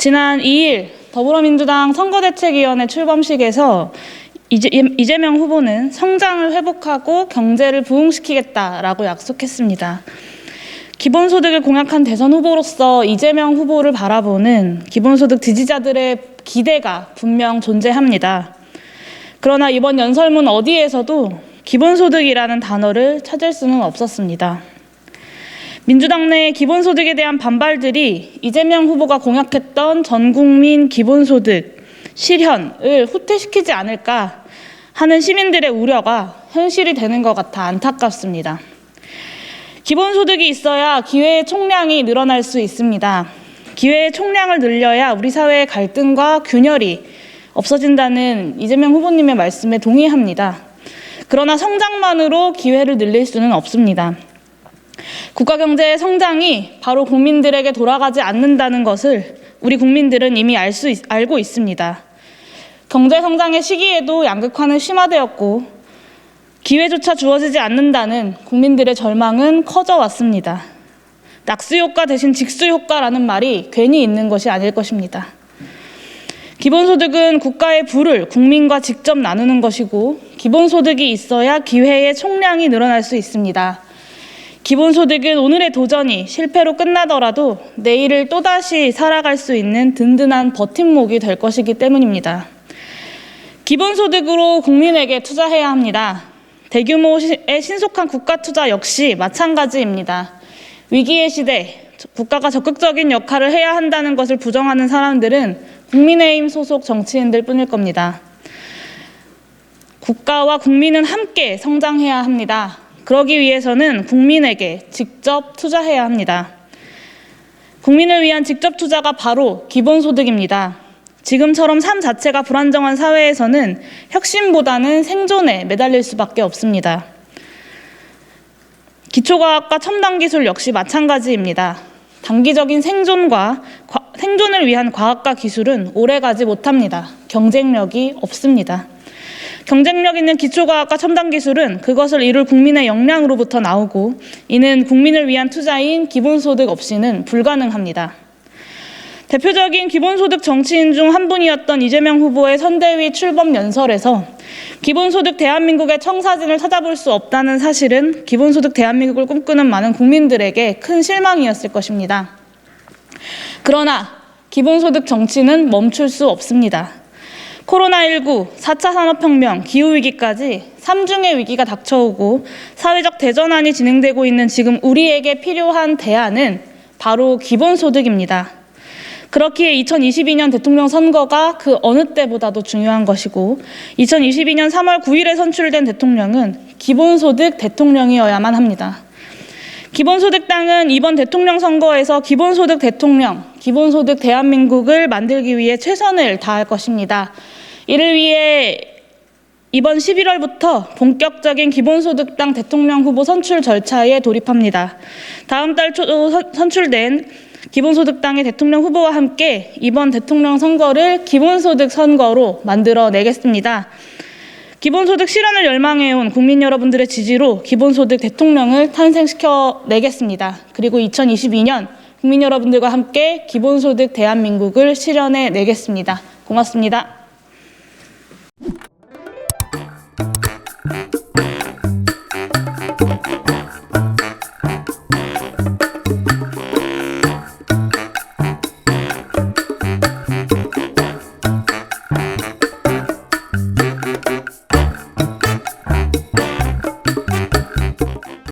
지난 2일 더불어민주당 선거대책위원회 출범식에서 이재명 후보는 성장을 회복하고 경제를 부흥시키겠다라고 약속했습니다. 기본소득을 공약한 대선 후보로서 이재명 후보를 바라보는 기본소득 지지자들의 기대가 분명 존재합니다. 그러나 이번 연설문 어디에서도 기본소득이라는 단어를 찾을 수는 없었습니다. 민주당 내 기본소득에 대한 반발들이 이재명 후보가 공약했던 전국민 기본소득 실현을 후퇴시키지 않을까 하는 시민들의 우려가 현실이 되는 것 같아 안타깝습니다. 기본소득이 있어야 기회의 총량이 늘어날 수 있습니다. 기회의 총량을 늘려야 우리 사회의 갈등과 균열이 없어진다는 이재명 후보님의 말씀에 동의합니다. 그러나 성장만으로 기회를 늘릴 수는 없습니다. 국가 경제의 성장이 바로 국민들에게 돌아가지 않는다는 것을 우리 국민들은 이미 알고 있습니다. 경제 성장의 시기에도 양극화는 심화되었고 기회조차 주어지지 않는다는 국민들의 절망은 커져왔습니다. 낙수효과 대신 직수효과라는 말이 괜히 있는 것이 아닐 것입니다. 기본소득은 국가의 부를 국민과 직접 나누는 것이고 기본소득이 있어야 기회의 총량이 늘어날 수 있습니다. 기본소득은 오늘의 도전이 실패로 끝나더라도 내일을 또다시 살아갈 수 있는 든든한 버팀목이 될 것이기 때문입니다. 기본소득으로 국민에게 투자해야 합니다. 대규모의 신속한 국가 투자 역시 마찬가지입니다. 위기의 시대, 국가가 적극적인 역할을 해야 한다는 것을 부정하는 사람들은 국민의힘 소속 정치인들 뿐일 겁니다. 국가와 국민은 함께 성장해야 합니다. 그러기 위해서는 국민에게 직접 투자해야 합니다. 국민을 위한 직접 투자가 바로 기본소득입니다. 지금처럼 삶 자체가 불안정한 사회에서는 혁신보다는 생존에 매달릴 수밖에 없습니다. 기초과학과 첨단기술 역시 마찬가지입니다. 단기적인 생존을 위한 과학과 기술은 오래가지 못합니다. 경쟁력이 없습니다. 경쟁력 있는 기초과학과 첨단기술은 그것을 이룰 국민의 역량으로부터 나오고 이는 국민을 위한 투자인 기본소득 없이는 불가능합니다. 대표적인 기본소득 정치인 중 한 분이었던 이재명 후보의 선대위 출범 연설에서 기본소득 대한민국의 청사진을 찾아볼 수 없다는 사실은 기본소득 대한민국을 꿈꾸는 많은 국민들에게 큰 실망이었을 것입니다. 그러나 기본소득 정치는 멈출 수 없습니다. 코로나19, 4차 산업혁명, 기후위기까지 3중의 위기가 닥쳐오고 사회적 대전환이 진행되고 있는 지금 우리에게 필요한 대안은 바로 기본소득입니다. 그렇기에 2022년 대통령 선거가 그 어느 때보다도 중요한 것이고 2022년 3월 9일에 선출된 대통령은 기본소득 대통령이어야만 합니다. 기본소득당은 이번 대통령 선거에서 기본소득 대통령, 기본소득 대한민국을 만들기 위해 최선을 다할 것입니다. 이를 위해 이번 11월부터 본격적인 기본소득당 대통령 후보 선출 절차에 돌입합니다. 다음 달 초 선출된 기본소득당의 대통령 후보와 함께 이번 대통령 선거를 기본소득 선거로 만들어내겠습니다. 기본소득 실현을 열망해온 국민 여러분들의 지지로 기본소득 대통령을 탄생시켜내겠습니다. 그리고 2022년 국민 여러분들과 함께 기본소득 대한민국을 실현해내겠습니다. 고맙습니다.